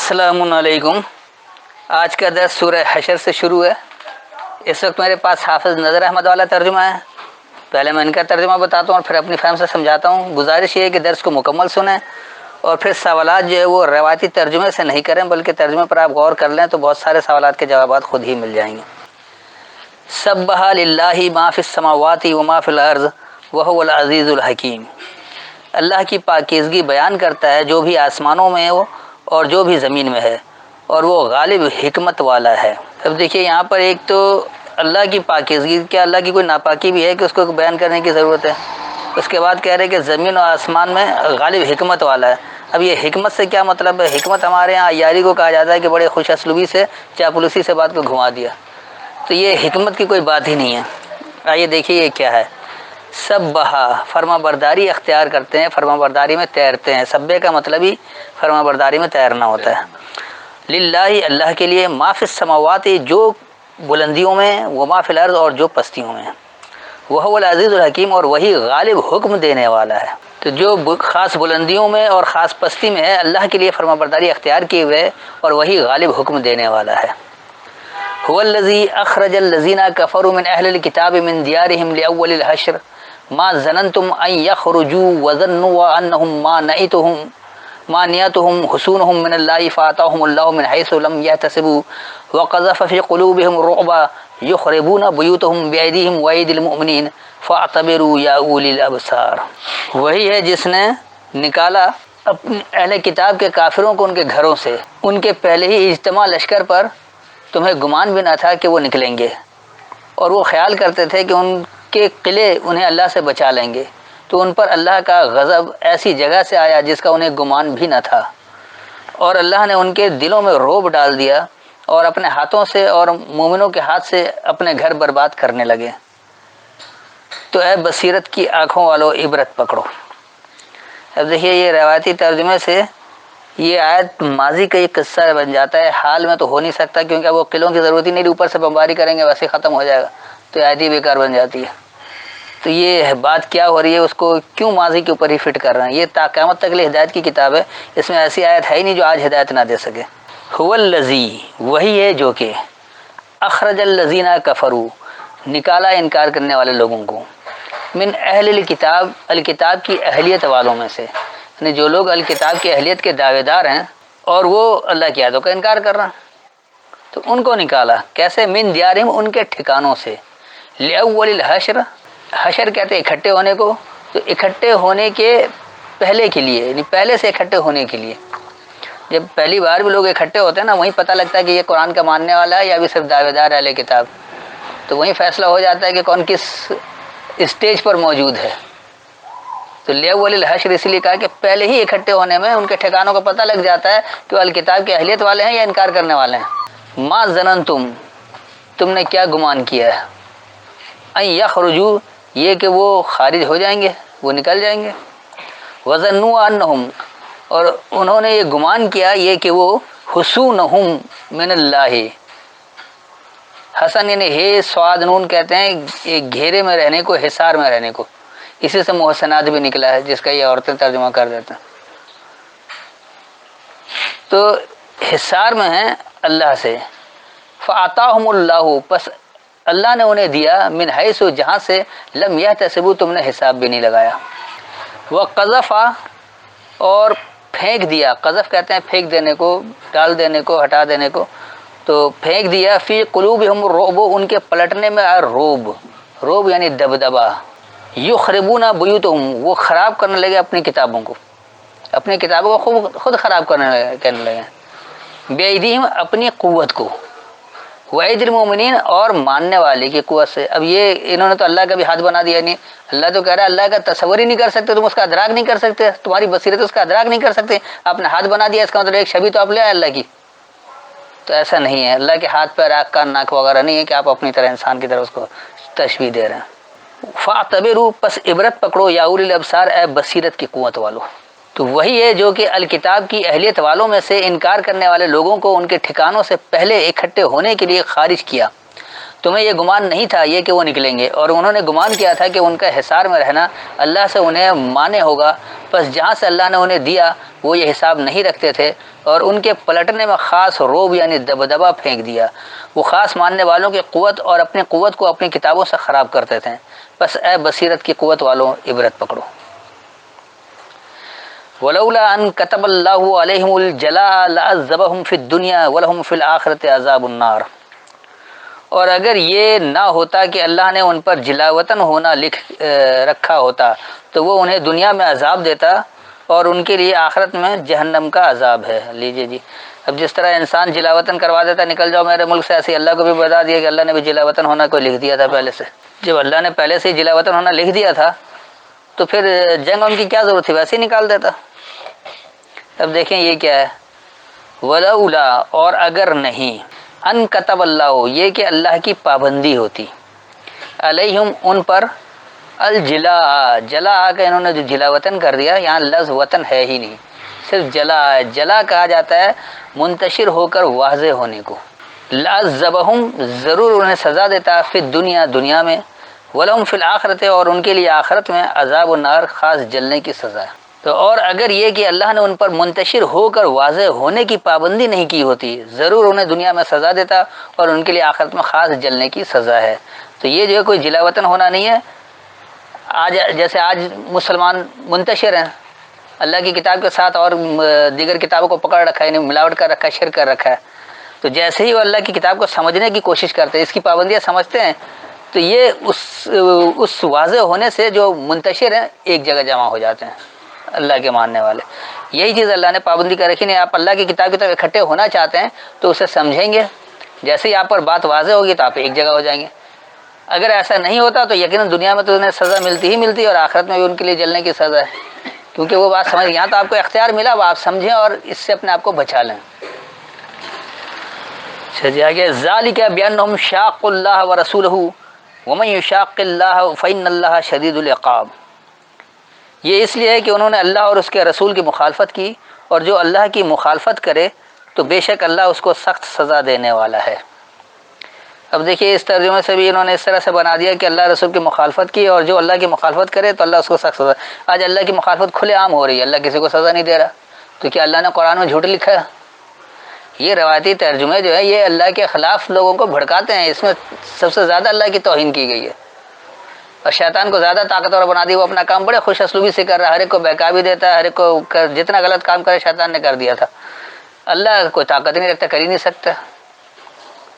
السلام علیکم۔ آج کا درس سورہ حشر سے شروع ہے۔ اس وقت میرے پاس حافظ نظر احمد والا ترجمہ ہے۔ پہلے میں ان کا ترجمہ بتاتا ہوں اور پھر اپنی فہم سے سمجھاتا ہوں۔ گزارش یہ ہے کہ درس کو مکمل سنیں اور پھر سوالات جو ہے وہ روایتی ترجمے سے نہیں کریں بلکہ ترجمے پر آپ غور کر لیں تو بہت سارے سوالات کے جوابات خود ہی مل جائیں گے۔ سبح للہ ما فی السماوات وما فی الارض وهو العزیز الحکیم۔ اللہ کی پاکیزگی بیان کرتا ہے جو بھی آسمانوں میں ہو اور جو بھی زمین میں ہے، اور وہ غالب حکمت والا ہے۔ اب دیکھیے یہاں پر ایک تو اللہ کی پاکیزگی، کیا اللہ کی کوئی ناپاکی بھی ہے کہ اس کو بیان کرنے کی ضرورت ہے؟ اس کے بعد کہہ رہے کہ زمین و آسمان میں غالب حکمت والا ہے۔ اب یہ حکمت سے کیا مطلب ہے؟ حکمت ہمارے ہاں عیاری کو کہا جاتا ہے کہ بڑے خوش اسلوبی سے چاپلوسی سے بات کو گھما دیا، تو یہ حکمت کی کوئی بات ہی نہیں ہے۔ آئیے دیکھیے یہ کیا ہے۔ سب بہا، فرما برداری اختیار کرتے ہیں، فرما برداری میں تیرتے ہیں۔ سبے کا مطلب ہی فرما برداری میں تیرنا ہوتا ہے۔ للہ، اللہ کے لیے، ما فی السماوات، جو بلندیوں میں، وما فی الارض، اور جو پستیوں میں، وہ العزیز الحکیم، اور وہی غالب حکم دینے والا ہے۔ تو جو خاص بلندیوں میں اور خاص پستی میں ہے، اللہ کے لیے فرما برداری اختیار کیے ہوئے اور وہی غالب حکم دینے والا ہے۔ هو الذی اخرج الذین کفروا من اہل الکتاب من دیارہم لاول الحشر ما ظننتم ان یخرجوا وظنوا انہم مانعتهم حصونهم من اللہ فآتاهم اللہ من حیث لم یحتسبوا وقذف فی قلوبهم الرعب یخربون بیوتهم بأیدیہم وأیدی المؤمنین فاعتبروا یا اولی الابصار۔ وہی ہے جس نے نکالا اپنے اہل کتاب کے کافروں کو ان کے گھروں سے، ان کے پہلے ہی اجتماع لشکر پر تمہیں گمان بھی نہ تھا کہ وہ نکلیں گے، اور وہ خیال کرتے تھے کہ ان کے قلعے انہیں اللہ سے بچا لیں گے، تو ان پر اللہ کا غضب ایسی جگہ سے آیا جس کا انہیں گمان بھی نہ تھا، اور اللہ نے ان کے دلوں میں رعب ڈال دیا اور اپنے ہاتھوں سے اور مومنوں کے ہاتھ سے اپنے گھر برباد کرنے لگے۔ تو اے بصیرت کی آنکھوں والو، عبرت پکڑو۔ اب دیکھیے یہ روایتی ترجمے سے یہ آیت ماضی کا یہ قصہ بن جاتا ہے، حال میں تو ہو نہیں سکتا کیونکہ وہ قلعوں کی ضرورت ہی نہیں، اوپر سے بمباری کریں گے ویسے ختم ہو جائے گا، تو آیت ہی بیکار بن جاتی ہے۔ تو یہ بات کیا ہو رہی ہے، اس کو کیوں ماضی کے اوپر ہی فٹ کر رہے ہیں؟ یہ تا قیامت تک لیے ہدایت کی کتاب ہے، اس میں ایسی آیت ہے ہی نہیں جو آج ہدایت نہ دے سکے۔ هو الذی، وہی ہے جو کہ اخرج الذین کفروا، نکالا انکار کرنے والے لوگوں کو، من اہل الکتاب، الکتاب کی اہلیت والوں میں سے، یعنی جو لوگ الکتاب کی اہلیت کے دعوے دار ہیں اور وہ اللہ کی آیتوں کا انکار کر رہے ہیں، تو ان کو نکالا کیسے؟ من دیارہم، ان کے ٹھکانوں سے، لاول الحشر، حشر کہتے ہیں اکٹھے ہونے کو، تو اکٹھے ہونے کے پہلے کے لیے، یعنی پہلے سے اکٹھے ہونے کے لیے۔ جب پہلی بار بھی لوگ اکٹھے ہوتے ہیں نا، وہیں پتہ لگتا ہے کہ یہ قرآن کا ماننے والا ہے یا بھی صرف دعوے دار ہے اہل کتاب، تو وہیں فیصلہ ہو جاتا ہے کہ کون کس اسٹیج پر موجود ہے۔ تو لاول الحشر اس لیے کہا کہ پہلے ہی اکٹھے ہونے میں ان کے ٹھکانوں کا پتہ لگ جاتا ہے کہ وہ الکتاب کے اہلیت والے ہیں یا انکار کرنے والے ہیں۔ ما ظننتم، تم نے کیا گمان کیا ہے، ان یخرجوا، یہ کہ وہ خارج ہو جائیں گے، وہ نکل جائیں گے، وظنوا انہم، اور انہوں نے یہ گمان کیا یہ کہ وہ حصونہم من اللہ، حسن یعنی ہے سواد نون کہتے ہیں ایک گھیرے میں رہنے کو، حصار میں رہنے کو، اسی سے محسنات بھی نکلا ہے جس کا یہ عورتیں ترجمہ کر دیتے ہیں۔ تو حصار میں ہیں اللہ سے، فآتاہم اللہ، پس اللہ نے انہیں دیا، من حیث، جہاں سے لم یحتسبوا، تم نے حساب بھی نہیں لگایا، وقذف، اور پھینک دیا، قذف کہتے ہیں پھینک دینے کو، ڈال دینے کو، ہٹا دینے کو، تو پھینک دیا، فی قلوبہم الرعب، ان کے پلٹنے میں روب، روب یعنی دبدبا، یخربون بیوتہم، وہ خراب کرنے لگے اپنی کتابوں کو، اپنی کتابوں کو خود خراب کرنے لگے، بِأَیْدِیہم، اپنی قوت کو، وَأَیْدِی الْمُؤْمِنِین، اور ماننے والے کی قوت سے۔ اب یہ انہوں نے تو اللہ کا بھی ہاتھ بنا دیا، نہیں، اللہ تو کہہ رہا ہے اللہ کا تصور ہی نہیں کر سکتے، تم اس کا ادراک نہیں کر سکتے، تمہاری بصیرت اس کا ادراک نہیں کر سکتے، آپ نے ہاتھ بنا دیا، اس کا مطلب ایک چھوی تو آپ لے آئے اللہ کی، تو ایسا نہیں ہے، اللہ کے ہاتھ پیر آنکھ کان ناک وغیرہ نہیں ہے کہ آپ اپنی طرح انسان کی طرح اس کو تشبیہ دے رہے ہیں۔ فاعتبروا، پس عبرت پکڑو، یا اولی الابصار، اے بصیرت کی قوت والو۔ تو وہی ہے جو کہ الکتاب کی اہلیت والوں میں سے انکار کرنے والے لوگوں کو ان کے ٹھکانوں سے پہلے اکٹھے ہونے کے لیے خارج کیا۔ تمہیں یہ گمان نہیں تھا یہ کہ وہ نکلیں گے، اور انہوں نے گمان کیا تھا کہ ان کا حصار میں رہنا اللہ سے انہیں مانے ہوگا، پس جہاں سے اللہ نے انہیں دیا وہ یہ حساب نہیں رکھتے تھے اور ان کے پلٹنے میں خاص روب یعنی دبدبا پھینک دیا۔ وہ خاص ماننے والوں کی قوت اور اپنی قوت کو اپنی کتابوں سے خراب کرتے تھے۔ بس اے بصیرت کی قوت والوں، عبرت پکڑو۔ ولولا ان كتب الله عليهم الجلاء لعذبهم في الدنيا ولهم في الآخرة عذاب النار۔ اور اگر یہ نہ ہوتا کہ اللہ نے ان پر جلاوطن ہونا لکھ رکھا ہوتا تو وہ انہیں دنیا میں عذاب دیتا اور ان کے لیے آخرت میں جہنم کا عذاب ہے۔ لیجئے جی، اب جس طرح انسان جلاوطن کروا دیتا نکل جاؤ میرے ملک سے، ایسے اللہ کو بھی بتا دیا کہ اللہ نے بھی جلاوطن ہونا کو لکھ دیا تھا پہلے سے۔ جب اللہ نے پہلے سے جلاوطن ہونا لکھ دیا تھا تو پھر جنگ ان کی کیا ضرورت تھی، ویسے ہی نکال دیتا۔ اب دیکھیں یہ کیا ہے، ولولا اور اگر نہیں، ان کتب اللہ، یہ کہ اللہ کی پابندی ہوتی، علیہم ان پر، الجلا، جلا کہ انہوں نے جو جلا وطن کر دیا، یہاں لفظ وطن ہے ہی نہیں، صرف جلا ہے۔ جلا کہا جاتا ہے منتشر ہو کر واضح ہونے کو۔ لعذبہم، ضرور انہیں سزا دیتا، فی الدنیا، دنیا میں، ولہم فی الآخرۃ، اور ان کے لیے آخرت میں عذاب النار، خاص جلنے کی سزا ہے۔ تو اور اگر یہ کہ اللہ نے ان پر منتشر ہو کر واضح ہونے کی پابندی نہیں کی ہوتی، ضرور انہیں دنیا میں سزا دیتا اور ان کے لیے آخرت میں خاص جلنے کی سزا ہے۔ تو یہ جو ہے کوئی جلا وطن ہونا نہیں ہے۔ آج جیسے آج مسلمان منتشر ہیں، اللہ کی کتاب کے ساتھ اور دیگر کتابوں کو پکڑ رکھا ہے، یعنی ملاوٹ کر رکھا ہے، شرک کر رکھا ہے، تو جیسے ہی وہ اللہ کی کتاب کو سمجھنے کی کوشش کرتے ہیں، اس کی پابندیاں سمجھتے ہیں، تو یہ اس واضح ہونے سے جو منتشر ہیں ایک جگہ جمع ہو جاتے ہیں، اللہ کے ماننے والے۔ یہی چیز اللہ نے پابندی کر رکھی نہیں، آپ اللہ کی کتاب کی طرف اکٹھے ہونا چاہتے ہیں تو اسے سمجھیں گے، جیسے ہی آپ پر بات واضح ہوگی تو آپ ایک جگہ ہو جائیں گے۔ اگر ایسا نہیں ہوتا تو یقیناً دنیا میں تو انہیں سزا ملتی ہی ملتی اور آخرت میں بھی ان کے لیے جلنے کی سزا ہے، کیونکہ وہ بات سمجھ، یہاں تو آپ کو اختیار ملا، وہ آپ سمجھیں اور اس سے اپنے آپ کو بچا لیں۔ جی آگے، ذالک بانہم شاقوا اللہ ورسولہ ومن یشاق اللہ فإن اللہ شدید العقاب۔ یہ اس لیے ہے کہ انہوں نے اللہ اور اس کے رسول کی مخالفت کی، اور جو اللہ کی مخالفت کرے تو بے شک اللہ اس کو سخت سزا دینے والا ہے۔ اب دیکھیے اس ترجمے سے بھی انہوں نے اس طرح سے بنا دیا کہ اللہ رسول کی مخالفت کی اور جو اللہ کی مخالفت کرے تو اللہ اس کو سخت سزا۔ آج اللہ کی مخالفت کھلے عام ہو رہی ہے، اللہ کسی کو سزا نہیں دے رہا، تو کیا اللہ نے قرآن میں جھوٹ لکھا ہے؟ یہ روایتی ترجمے جو ہے یہ اللہ کے خلاف لوگوں کو بھڑکاتے ہیں، اس میں سب سے زیادہ اللہ کی توہین کی گئی ہے، اور شیطان کو زیادہ طاقتور بنا دی۔ وہ اپنا کام بڑے خوش اسلوبی سے کر رہا ہے، ہر ایک کو بہکا بھی دیتا ہے، ہر ایک کو جتنا غلط کام کرے شیطان نے کر دیا تھا، اللہ کوئی طاقت نہیں رکھتا، کر ہی نہیں سکتا۔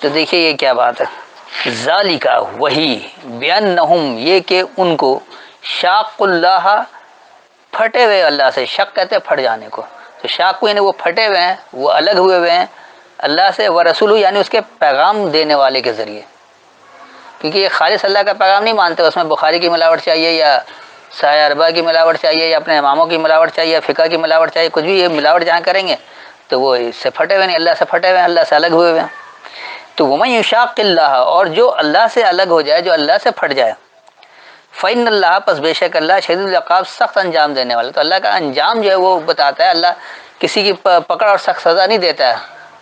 تو دیکھیے یہ کیا بات ہے، ذالک وہی، بانہم یہ کہ ان کو، شاق اللہ پھٹے ہوئے اللہ سے، شق کہتے ہیں پھٹ جانے کو، تو شاق یعنی وہ پھٹے ہوئے ہیں، وہ الگ ہوئے ہیں اللہ سے، ورسولہ یعنی اس کے پیغام دینے والے کے ذریعے، کیونکہ یہ خالص اللہ کا پیغام نہیں مانتے، اس میں بخاری کی ملاوٹ چاہیے یا صحیح اربعہ کی ملاوٹ چاہیے یا اپنے اماموں کی ملاوٹ چاہیے یا فقہ کی ملاوٹ چاہیے، کچھ بھی یہ ملاوٹ جہاں کریں گے تو وہ اس سے پھٹے ہوئے نہیں، اللہ سے پھٹے ہوئے ہیں، اللہ سے الگ ہوئے ہیں۔ تو ومن یشاق اللہ، اور جو اللہ سے الگ ہو جائے، جو اللہ سے پھٹ جائے، فإن اللہ، پس بے شک اللہ شدید العقاب، سخت انجام دینے والا۔ تو اللہ کا انجام جو ہے وہ بتاتا ہے، اللہ کسی کی پکڑ اور سخت سزا نہیں دیتا ہے،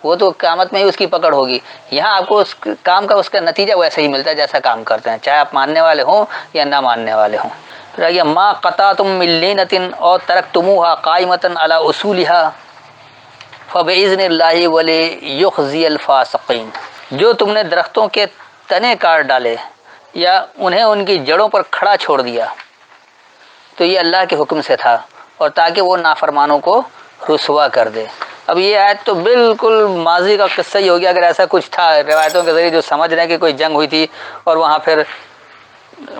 وہ تو قیامت میں ہی اس کی پکڑ ہوگی، یہاں آپ کو اس کام کا اس کا نتیجہ ویسے ہی ملتا ہے جیسا کام کرتے ہیں، چاہے آپ ماننے والے ہوں یا نہ ماننے والے ہوں۔ پھر یہ ما قطعتم من لینۃ او ترکتموها قائمۃ علی اصولها فباذن اللہ ولیخزی الفاسقین۔ جو تم نے درختوں کے تنے کاٹ ڈالے یا انہیں ان کی جڑوں پر کھڑا چھوڑ دیا تو یہ اللہ کے حکم سے تھا، اور تاکہ وہ نافرمانوں کو رسوا کر دے۔ اب یہ آیت تو بالکل ماضی کا قصہ ہی ہو گیا، اگر ایسا کچھ تھا روایتوں کے ذریعے جو سمجھ رہے ہیں کہ کوئی جنگ ہوئی تھی اور وہاں پھر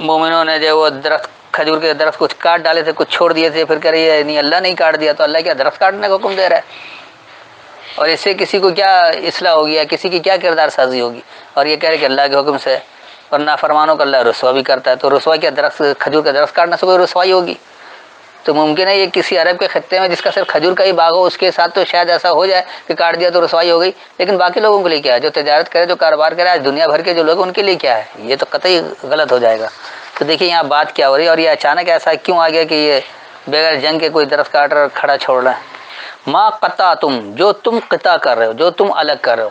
مومنوں نے جو وہ درخت، کھجور کے درخت کچھ کاٹ ڈالے تھے، کچھ چھوڑ دیے تھے، پھر کہہ رہی ہے نہیں اللہ نہیں کاٹ دیا، تو اللہ کیا درخت کاٹنے کا حکم دے رہا ہے؟ اور اس سے کسی کو کیا اصلاح ہوگی یا کسی کی کیا کردار سازی ہوگی؟ اور یہ کہہ رہے کہ اللہ کے حکم سے، اور نافرمانوں کو اللہ رسوا بھی کرتا ہے، تو رسوا کیا درخت، کھجور کا درخت کاٹنے سے کوئی رسوائی ہوگی؟ تو ممکن ہے یہ کسی عرب کے خطے میں جس کا صرف کھجور کا ہی باغ ہو، اس کے ساتھ تو شاید ایسا ہو جائے کہ کاٹ دیا تو رسوائی ہو گئی، لیکن باقی لوگوں کے لیے کیا ہے؟ جو تجارت کرے، جو کاروبار کرے، آج دنیا بھر کے جو لوگ ان کے لیے کیا ہے؟ یہ تو قطعی غلط ہو جائے گا۔ تو دیکھیے یہاں بات کیا ہو رہی ہے، اور یہ اچانک ایسا کیوں آ گیا کہ یہ بغیر جنگ کے کوئی درخت کاٹ رہا اور کھڑا چھوڑ رہا ہے؟ ما قطعتم، جو تم قطع کر رہے ہو، جو تم الگ کر رہے ہو،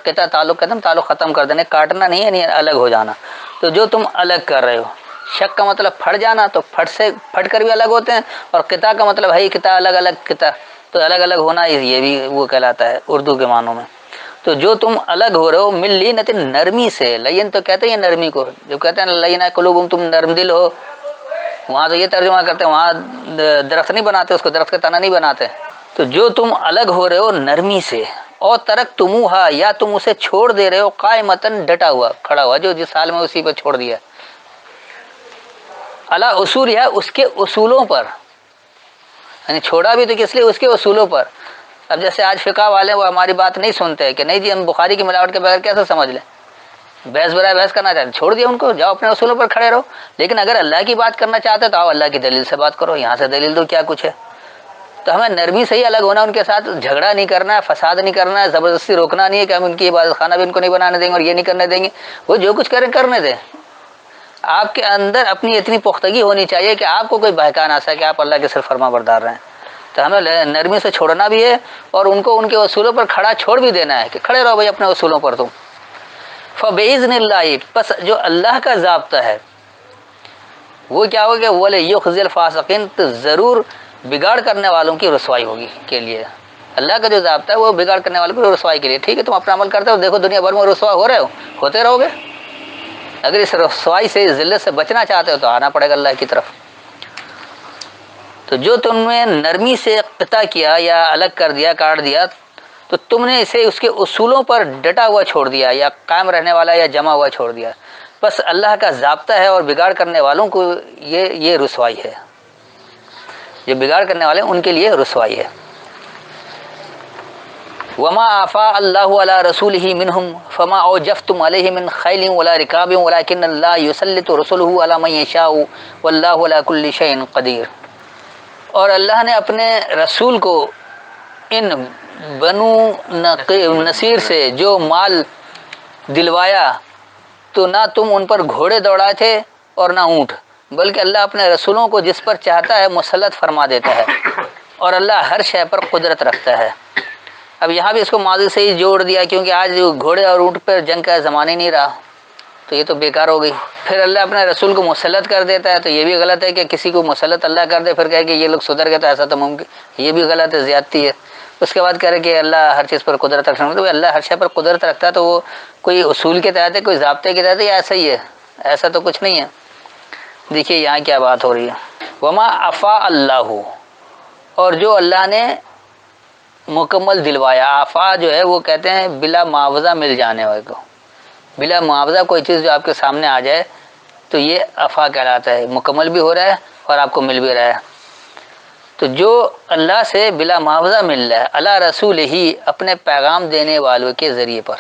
قطع تعلق ختم، تعلق ختم کر دینے، کاٹنا نہیں ہے، نہیں الگ ہو جانا، تو جو تم الگ کر رہے ہو، شق کا مطلب پھٹ جانا، تو پھٹ سے پھٹ کر بھی الگ ہوتے ہیں، اور قطع کا مطلب ہے قطع الگ الگ قطع، تو الگ الگ ہونا یہ بھی وہ کہلاتا ہے اردو کے معنوں میں۔ تو جو تم الگ ہو رہے ہو من لینۃ، نرمی سے، لین تو کہتے ہیں نرمی کو، جو کہتے ہیں لینہ قلوبہم، تم نرم دل ہو، وہاں تو یہ ترجمہ کرتے ہیں، وہاں درخت نہیں بناتے اس کو، درخت کا تنا نہیں بناتے، تو جو تم الگ ہو رہے ہو نرمی سے، اور ترکتموہا، یا تم اسے چھوڑ دے رہے ہو قائمتاً، ڈٹا ہوا کھڑا ہوا، جو جس حال میں اسی پہ چھوڑ دیا، علی اصولہا، اس کے اصولوں پر، یعنی چھوڑا بھی تو کس لیے، اس کے اصولوں پر۔ اب جیسے آج فقہ والے وہ ہماری بات نہیں سنتے کہ نہیں جی ہم بخاری کی ملاوٹ کے بغیر کیسے سمجھ لیں، بحث برائے بحث کرنا چاہتے چھوڑ دیا ان کو، جاؤ اپنے اصولوں پر کھڑے رہو، لیکن اگر اللہ کی بات کرنا چاہتے تو آؤ اللہ کی دلیل سے بات کرو، یہاں سے دلیل دو کیا کچھ ہے۔ تو ہمیں نرمی سے ہی الگ ہونا، ان کے ساتھ جھگڑا نہیں کرنا ہے، فساد نہیں کرنا ہے، زبردستی روکنا نہیں ہے کہ ہم ان کی عبادت خانہ بھی ان کو نہیں بنانے دیں گے اور یہ نہیں کرنے دیں گے، وہ جو کچھ کریں کرنے دیں۔ آپ کے اندر اپنی اتنی پختگی ہونی چاہیے کہ آپ کو کوئی بہکا نہ سکے، آپ اللہ کے صرف فرما بردار رہیں۔ تو ہمیں نرمی سے چھوڑنا بھی ہے، اور ان کو ان کے اصولوں پر کھڑا چھوڑ بھی دینا ہے کہ کھڑے رہو بھائی اپنے اصولوں پر تم۔ فَبِإِذْنِ اللَّهِ، پس جو اللہ کا ضابطہ ہے وہ کیا ہوگا، وَلَيُخْزِي الْفَاسِقِينَ، تو ضرور بگاڑ کرنے والوں کی رسوائی ہوگی کے لیے۔ اللہ کا جو ضابطہ ہے وہ بگاڑ کرنے والوں کی رسوائی کے لیے۔ ٹھیک ہے تم اپنا عمل کرتے ہو، دیکھو دنیا بھر میں رسوا ہو رہے ہو، ہوتے رہو گے، اگر اس رسوائی سے، اس ذلت سے بچنا چاہتے ہو تو آنا پڑے گا اللہ کی طرف۔ تو جو تم نے نرمی سے قطع کیا یا الگ کر دیا، کاٹ دیا، تو تم نے اسے اس کے اصولوں پر ڈٹا ہوا چھوڑ دیا، یا قائم رہنے والا یا جمع ہوا چھوڑ دیا۔ بس اللہ کا ضابطہ ہے، اور بگاڑ کرنے والوں کو یہ رسوائی ہے، جو بگاڑ کرنے والے ان کے لیے رسوائی ہے۔ وما آفا اللہ علی رسولہ منہم فما اوجفتم علیہ من خیل ولا رکاب ولکن اللہ یسلط رسلہ علی من یشاء واللہ علی کل شیء قدیر۔ اور اللہ نے اپنے رسول کو ان بنو نصیر سے جو مال دلوایا، تو نہ تم ان پر گھوڑے دوڑائے تھے اور نہ اونٹ، بلکہ اللہ اپنے رسولوں کو جس پر چاہتا ہے مسلط فرما دیتا ہے، اور اللہ ہر شے پر قدرت رکھتا ہے۔ اب یہاں بھی اس کو ماضی سے ہی جوڑ دیا، کیونکہ آج گھوڑے اور اونٹ پر جنگ کا زمانہ ہی نہیں رہا، تو یہ تو بیکار ہو گئی۔ پھر اللہ اپنے رسول کو مسلط کر دیتا ہے، تو یہ بھی غلط ہے کہ کسی کو مسلط اللہ کر دے پھر کہے کہ یہ لوگ سدھر گئے، تو ایسا تو ممکن، یہ بھی غلط ہے، زیادتی ہے۔ اس کے بعد کہہ رہے کہ اللہ ہر چیز پر قدرت رکھنا، تو اللہ ہر شے پر قدرت رکھتا ہے، تو وہ کوئی اصول کے تحت ہے، کوئی ضابطے کے تحت ہے، یا ایسا ہی ہے؟ ایسا تو کچھ نہیں ہے۔ دیکھیے یہاں کیا بات ہو رہی ہے، وما افا اللہ، اور جو اللہ نے مکمل دلوایا، آفا جو ہے وہ کہتے ہیں بلا معاوضہ مل جانے والے کو، بلا معاوضہ کوئی چیز جو آپ کے سامنے آ جائے تو یہ افا کہلاتا ہے، مکمل بھی ہو رہا ہے اور آپ کو مل بھی رہا ہے۔ تو جو اللہ سے بلا معاوضہ مل رہا ہے، اللہ رسول ہی، اپنے پیغام دینے والوں کے ذریعے پر،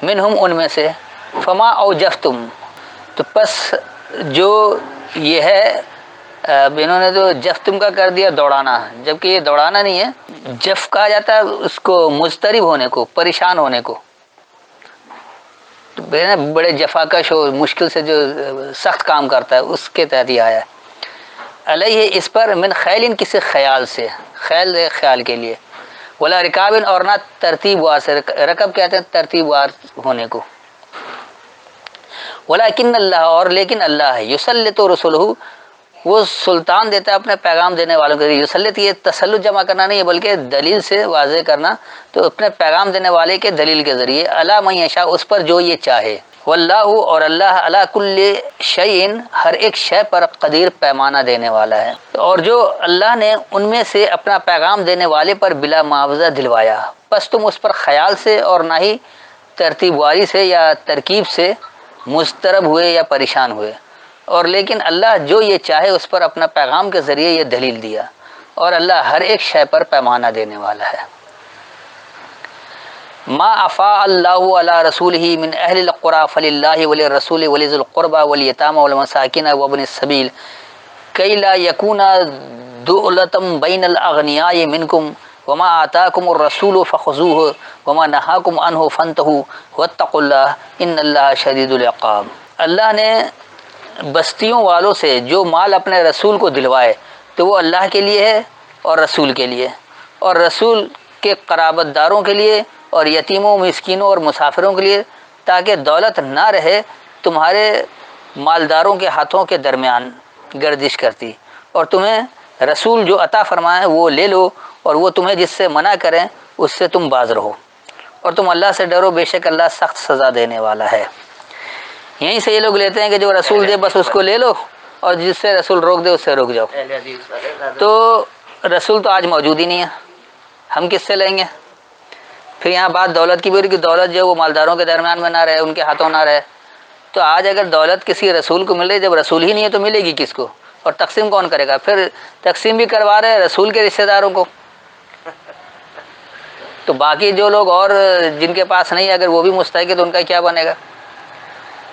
منہم ان میں سے، فما اوجفتم، تو پس جو یہ ہے، اب انہوں نے تو جفتم کا کر دیا دوڑانا، جبکہ یہ دوڑانا نہیں ہے، جف کہا جاتا ہے اس کو مضطرب ہونے کو، پریشان ہونے کو، بڑے جفاکش ہو، مشکل سے جو سخت کام کرتا ہے اس کے تحت ہی آیا ہے۔ علیہ، اس پر، من خیل، کسی خیال سے، خیل خیال کے لیے، ولا رکاب، اور نہ ترتیب وار سے، رکب کہتے ہیں ترتیب وار ہونے کو، ولیکن اللہ، اور لیکن اللہ، یسلط رسلہ، وہ سلطان دیتا ہے اپنے پیغام دینے والوں کے لیے۔ یسلط یہ تسلط جمع کرنا نہیں ہے، بلکہ دلیل سے واضح کرنا، تو اپنے پیغام دینے والے کے دلیل کے ذریعے، علی من یشاء، اس پر جو یہ چاہے، واللہ، اور اللہ، علی کل شیء، ہر ایک شے پر، قدیر، پیمانہ دینے والا ہے۔ اور جو اللہ نے ان میں سے اپنا پیغام دینے والے پر بلا معاوضہ دلوایا، پس تم اس پر خیال سے اور نہ ہی ترتیب واری سے یا ترکیب سے مضطرب ہوئے یا پریشان ہوئے، اور لیکن اللہ جو یہ چاہے اس پر اپنا پیغام کے ذریعے یہ دلیل دیا، اور اللہ ہر ایک شے پر پیمانہ دینے والا ہے۔ ما افاء اللہ علی رسولہ من اہل القری فللہ وللرسول ولذی القربى والیتامى والمساکین وابن السبیل کی لا یکون دولۃ بین الاغنیاء منکم وما آتاکم الرسول فخذوہ وما نہاکم عنہ فانتہوا واتقوا اللہ ان اللہ شدید العقاب۔ اللہ نے بستیوں والوں سے جو مال اپنے رسول کو دلوائے تو وہ اللہ کے لیے ہے اور رسول کے لیے، اور رسول کے قرابت داروں کے لیے، اور یتیموں، مسکینوں اور مسافروں کے لیے، تاکہ دولت نہ رہے تمہارے مالداروں کے ہاتھوں کے درمیان گردش کرتی، اور تمہیں رسول جو عطا فرمائیں وہ لے لو، اور وہ تمہیں جس سے منع کریں اس سے تم باز رہو، اور تم اللہ سے ڈرو، بے شک اللہ سخت سزا دینے والا ہے۔ یہیں سے یہ لوگ لیتے ہیں کہ جو رسول دے بس اس کو لے لو، اور جس سے رسول روک دے اس سے رک جاؤ۔ تو رسول تو آج موجود ہی نہیں ہے، ہم کس سے لیں گے؟ پھر یہاں بات دولت کی بھی ہو رہی کہ دولت جو وہ مالداروں کے درمیان میں نہ رہے، ان کے ہاتھوں نہ رہے۔ تو آج اگر دولت کسی رسول کو مل رہی، جب رسول ہی نہیں ہے تو ملے گی کس کو؟ اور تقسیم کون کرے گا؟ پھر تقسیم بھی کروا رہے رسول کے رشتہ داروں کو، تو باقی جو لوگ اور جن کے پاس نہیں، اگر وہ بھی مستحق ہے تو ان کا کیا بنے گا؟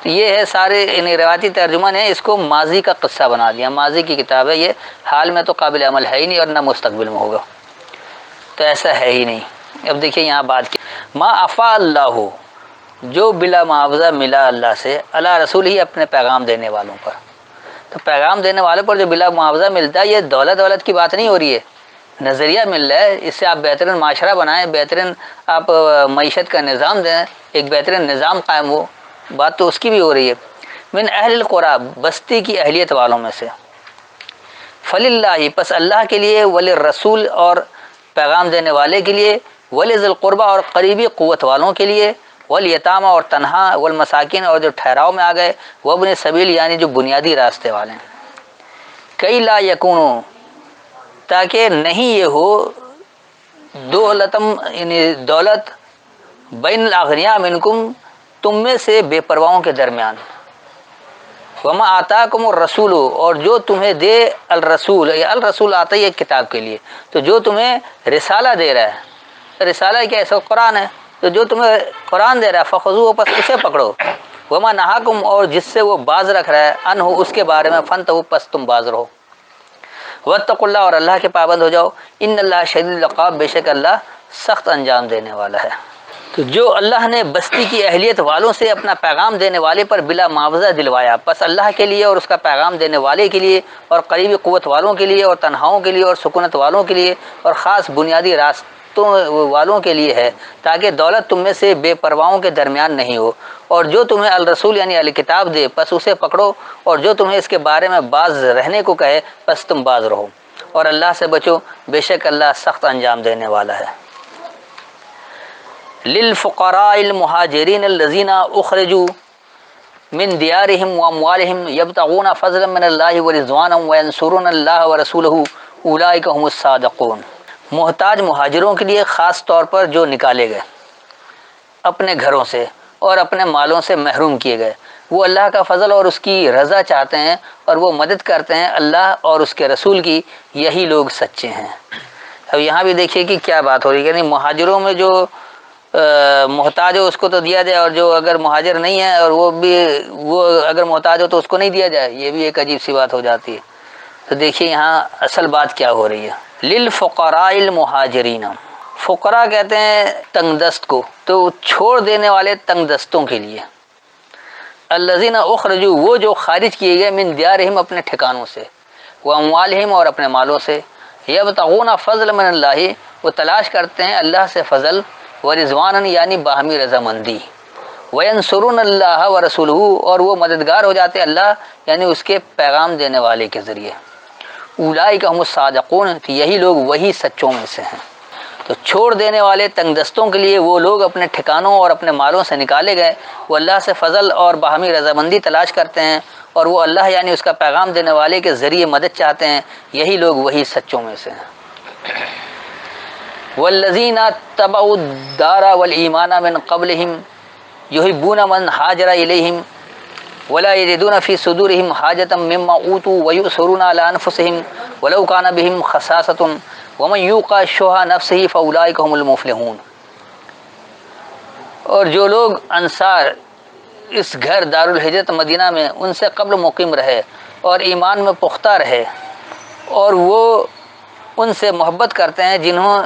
تو یہ ہے سارے روایتی ترجمہ نے اس کو ماضی کا قصہ بنا دیا، ماضی کی کتاب ہے یہ، حال میں تو قابل عمل ہے ہی نہیں، اور نہ مستقبل میں ہوگا، تو ایسا ہے ہی نہیں۔ اب دیکھیے یہاں بات کی، ما افا اللہ، جو بلا معاوضہ ملا اللہ سے، اللہ رسول ہی اپنے پیغام دینے والوں پر، تو پیغام دینے والوں پر جو بلا معاوضہ ملتا ہے، یہ دولت کی بات نہیں ہو رہی ہے، نظریہ مل رہا ہے، اس سے آپ بہترین معاشرہ بنائیں، بہترین آپ معیشت کا نظام دیں، ایک بہترین نظام قائم ہو، بات تو اس کی بھی ہو رہی ہے۔ من اہل القریٰ، بستی کی اہلیت والوں میں سے، فللہ، پس اللہ کے لیے، وللرسول، اور پیغام دینے والے کے لیے، ولذی القربیٰ، اور قریبی قوت والوں کے لیے، والیتامى، اور تنہا، والمساکین، اور جو ٹھہراؤ میں آ گئے، وابن السبیل، یعنی جو بنیادی راستے والے ہیں، کئی لا یکونوا، تاکہ نہیں یہ ہو، دولتم، یعنی دولت، بین الاغنیاء منکم، تم میں سے بے پرواہوں کے درمیان، وما آتاکم الرسول، اور جو تمہیں دے الرسول، یا الرسول آتا ہے ایک کتاب کے لیے، تو جو تمہیں رسالہ دے رہا ہے، رسالہ کیا ہے؟ سب قرآن ہے، تو جو تمہیں قرآن دے رہا ہے فخذوہ، پس اسے پکڑو، وما نہاکم، اور جس سے وہ باز رکھ رہا ہے، عنہ، اس کے بارے میں، فانتہوا، پس تم باز رہو، واتقوا اللہ، اور اللہ کے پابند ہو جاؤ، ان اللہ شدید العقاب، بے شک اللہ سخت انجام دینے والا ہے۔ تو جو اللہ نے بستی کی اہلیت والوں سے اپنا پیغام دینے والے پر بلا معاوضہ دلوایا، پس اللہ کے لیے اور اس کا پیغام دینے والے کے لیے، اور قریبی قوت والوں کے لیے، اور تنہاؤں کے لیے، اور سکونت والوں کے لیے، اور خاص بنیادی راستوں والوں کے لیے ہے، تاکہ دولت تم میں سے بے پرواہوں کے درمیان نہیں ہو، اور جو تمہیں الرسول یعنی الکتاب دے پس اسے پکڑو، اور جو تمہیں اس کے بارے میں باز رہنے کو کہے پس تم باز رہو، اور اللہ سے بچو، بے شک اللہ سخت انجام دینے والا ہے۔ للفقراء المہاجرین الذین اخرجوا من دیارہم واموالہم یبتغون فضلا من اللہ ورضوانا وینصرون اللہ ورسولہ اولئک هم الصادقون، محتاج مہاجروں کے لیے خاص طور پر جو نکالے گئے اپنے گھروں سے اور اپنے مالوں سے محروم کیے گئے، وہ اللہ کا فضل اور اس کی رضا چاہتے ہیں، اور وہ مدد کرتے ہیں اللہ اور اس کے رسول کی، یہی لوگ سچے ہیں۔ اب یہاں بھی دیکھیے کہ کیا بات ہو رہی ہے، یعنی مہاجروں میں جو محتاج ہو اس کو تو دیا جائے، اور جو اگر مہاجر نہیں ہے اور وہ اگر محتاج ہو تو اس کو نہیں دیا جائے، یہ بھی ایک عجیب سی بات ہو جاتی ہے۔ تو دیکھیے یہاں اصل بات کیا ہو رہی ہے، للفقراء المہاجرین، فقراء کہتے ہیں تنگ دست کو، تو چھوڑ دینے والے تنگ دستوں کے لیے، الذین اخرجوا، وہ جو خارج کیے گئے، من دیارہم، اپنے ٹھکانوں سے، واموالہم، اور اپنے مالوں سے، یبتغون فضلا من اللہ، وہ تلاش کرتے ہیں اللہ سے فضل، ورضوانا، یعنی باہمی رضامندی، وینصرون اللہ ورسولہ، اور وہ مددگار ہو جاتے اللہ یعنی اس کے پیغام دینے والے کے ذریعے، اولئک هم الصادقون، یہی لوگ وہی سچوں میں سے ہیں۔ تو چھوڑ دینے والے تنگ دستوں کے لیے وہ لوگ اپنے ٹھکانوں اور اپنے مالوں سے نکالے گئے، وہ اللہ سے فضل اور باہمی رضامندی تلاش کرتے ہیں، اور وہ اللہ یعنی اس کا پیغام دینے والے کے ذریعے مدد چاہتے ہیں، یہی لوگ وہی سچوں میں سے ہیں۔ والذین اتبعوا الدار والایمان من قبلہم یحبون من ہاجر الیہم ولا یجدون فی صدورہم حاجۃ مما اوتوا ویؤثرون علی انفسہم ولو کان بہم خصاصۃ ومن یوق شح نفسہ فاولئک هم المفلحون۔ اور جو لوگ انصار اس گھر دارالہجرت مدینہ میں ان سے قبل مقیم رہے اور ایمان میں پختہ رہے، اور وہ ان سے محبت کرتے ہیں جنہوں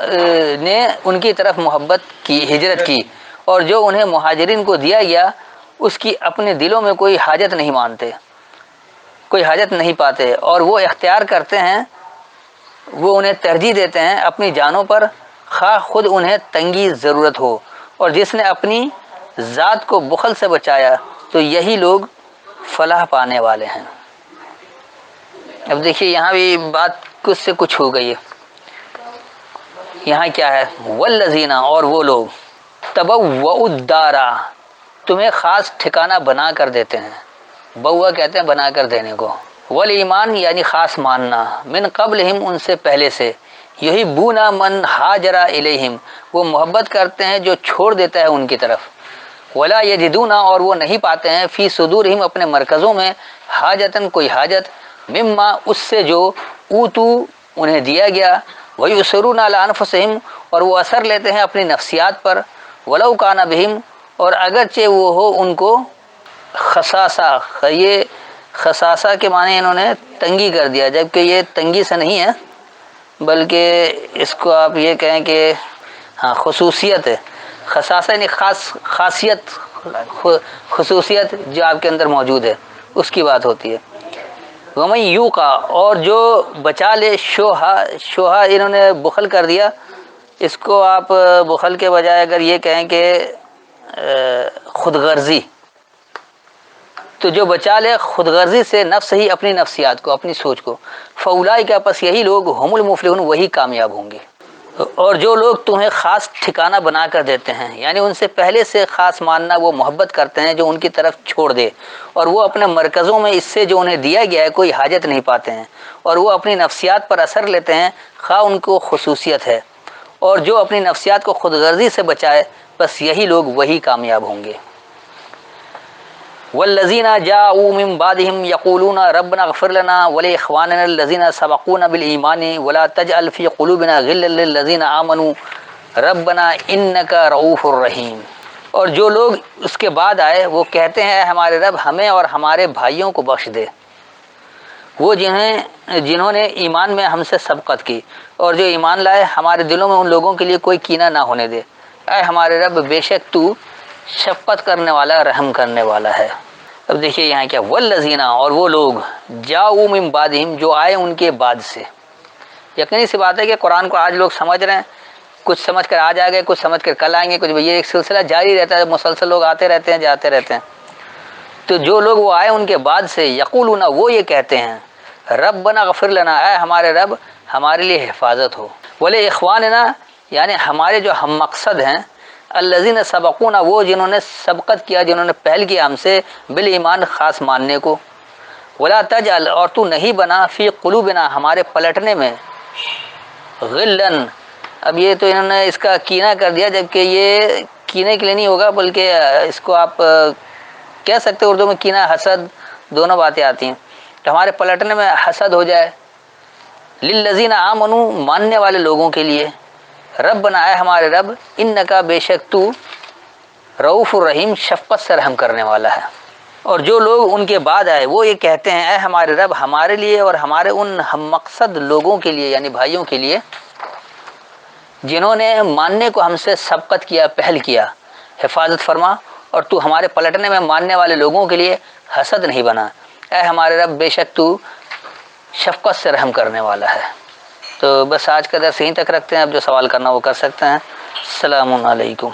نے ان کی طرف محبت کی، ہجرت کی، اور جو انہیں مہاجرین کو دیا گیا اس کی اپنے دلوں میں کوئی حاجت نہیں مانتے، کوئی حاجت نہیں پاتے، اور وہ اختیار کرتے ہیں، وہ انہیں ترجیح دیتے ہیں اپنی جانوں پر، خواہ خود انہیں تنگی ضرورت ہو، اور جس نے اپنی ذات کو بخل سے بچایا تو یہی لوگ فلاح پانے والے ہیں۔ اب دیکھیے یہاں بھی بات کچھ سے کچھ ہو گئی ہے۔ یہاں کیا ہے؟ والذین، اور وہ لوگ، تبوؤ الدار، تمہیں خاص ٹھکانہ بنا کر دیتے ہیں۔ بوا کہتے ہیں بنا کر دینے کو، والایمان یعنی خاص ماننا، من قبلہم ان سے پہلے سے، یحبون من ہاجر الیہم، وہ محبت کرتے ہیں جو چھوڑ دیتا ہے ان کی طرف، ولا یجدون، اور وہ نہیں پاتے ہیں، فی صدورہم اپنے مرکزوں میں، حاجتن کوئی حاجت، مما اس سے جو اوتو انہیں دیا گیا، ویؤثرون علی انفسہم، اور وہ اثر لیتے ہیں اپنی نفسیات پر، ولو کان بہم، اور اگرچہ وہ ہو ان کو خصاصہ، یہ خصاصہ کے معنی انہوں نے تنگی کر دیا، جبکہ یہ تنگی سے نہیں ہے بلکہ اس کو آپ یہ کہیں کہ ہاں خصوصیت ہے۔ خصاصہ یعنی خاصیت، خصوصیت جو آپ کے اندر موجود ہے اس کی بات ہوتی ہے۔ ومن یوقع، اور جو بچا لے، شوہا انہوں نے بخل کر دیا، اس کو آپ بخل کے بجائے اگر یہ کہیں کہ خود غرضی، تو جو بچا لے خود غرضی سے نفس ہی، اپنی نفسیات کو، اپنی سوچ کو، فاولئک، پس یہی لوگ، ہم المفلحون، وہی کامیاب ہوں گے۔ اور جو لوگ تمہیں خاص ٹھکانہ بنا کر دیتے ہیں، یعنی ان سے پہلے سے خاص ماننا، وہ محبت کرتے ہیں جو ان کی طرف چھوڑ دے، اور وہ اپنے مرکزوں میں اس سے جو انہیں دیا گیا ہے کوئی حاجت نہیں پاتے ہیں، اور وہ اپنی نفسیات پر اثر لیتے ہیں، خواہ ان کو خصوصیت ہے، اور جو اپنی نفسیات کو خود غرضی سے بچائے، بس یہی لوگ وہی کامیاب ہوں گے۔ والذین جاءوا من بعدهم یقولون ربنا اغفر لنا ولاخواننا الذین سبقونا بالایمان ولا تجعل فی قلوبنا غلا للذین آمنوا ربنا انک رؤوف رحیم۔ اور جو لوگ اس کے بعد آئے وہ کہتے ہیں، اے ہمارے رب، ہمیں اور ہمارے بھائیوں کو بخش دے، وہ جنہوں نے ایمان میں ہم سے سبقت کی، اور جو ایمان لائے، ہمارے دلوں میں ان لوگوں کے لیے کوئی کینہ نہ ہونے دے۔ اے ہمارے رب، بے شک تو شفقت کرنے والا، رحم کرنے والا ہے۔ اب دیکھیے یہاں کیا، والذین، اور وہ لوگ، جاؤ من بعدہم، جو آئے ان کے بعد سے۔ یقینی سی بات ہے کہ قرآن کو آج لوگ سمجھ رہے ہیں، کچھ سمجھ کر آج آ گئے، کچھ سمجھ کر کل آئیں گے، کچھ یہ ایک سلسلہ جاری رہتا ہے، مسلسل لوگ آتے رہتے ہیں، جاتے رہتے ہیں۔ تو جو لوگ وہ آئے ان کے بعد سے، یقولون، وہ یہ کہتے ہیں، ربنا اغفر لنا، اے ہمارے رب، ہمارے لیے حفاظت ہو، ولاخواننا، یعنی ہمارے جو ہم مقصد ہیں، الذین سبقونا، وہ جنہوں نے سبقت کیا، جنہوں نے پہل کیا ہم سے، بالایمان، خاص ماننے کو، ولا تجعل، اور تو نہیں بنا، فی قلوبنا، ہمارے پلٹنے میں، غلن، اب یہ تو انہوں نے اس کا کینہ کر دیا، جبکہ یہ کینے کے لیے نہیں ہوگا، بلکہ اس کو آپ کہہ سکتے، اردو میں کینہ، حسد، دونوں باتیں آتی ہیں، تو ہمارے پلٹنے میں حسد ہو جائے، للذین آمنوا، ماننے والے لوگوں کے لیے، ربنا، اے ہمارے رب، انکا، بے شک تو، رؤوف الرحیم، شفقت سے رحم کرنے والا ہے۔ اور جو لوگ ان کے بعد آئے وہ یہ کہتے ہیں، اے ہمارے رب، ہمارے لیے اور ہمارے ان ہم مقصد لوگوں کے لیے، یعنی بھائیوں کے لیے، جنہوں نے ماننے کو ہم سے سبقت کیا، پہل کیا، حفاظت فرما، اور تو ہمارے پلٹنے میں ماننے والے لوگوں کے لیے حسد نہیں بنا، اے ہمارے رب، بے شک تو شفقت سے رحم کرنے والا ہے۔ تو بس آج کا درس یہیں تک رکھتے ہیں، اب جو سوال کرنا وہ کر سکتے ہیں۔ السلام علیکم۔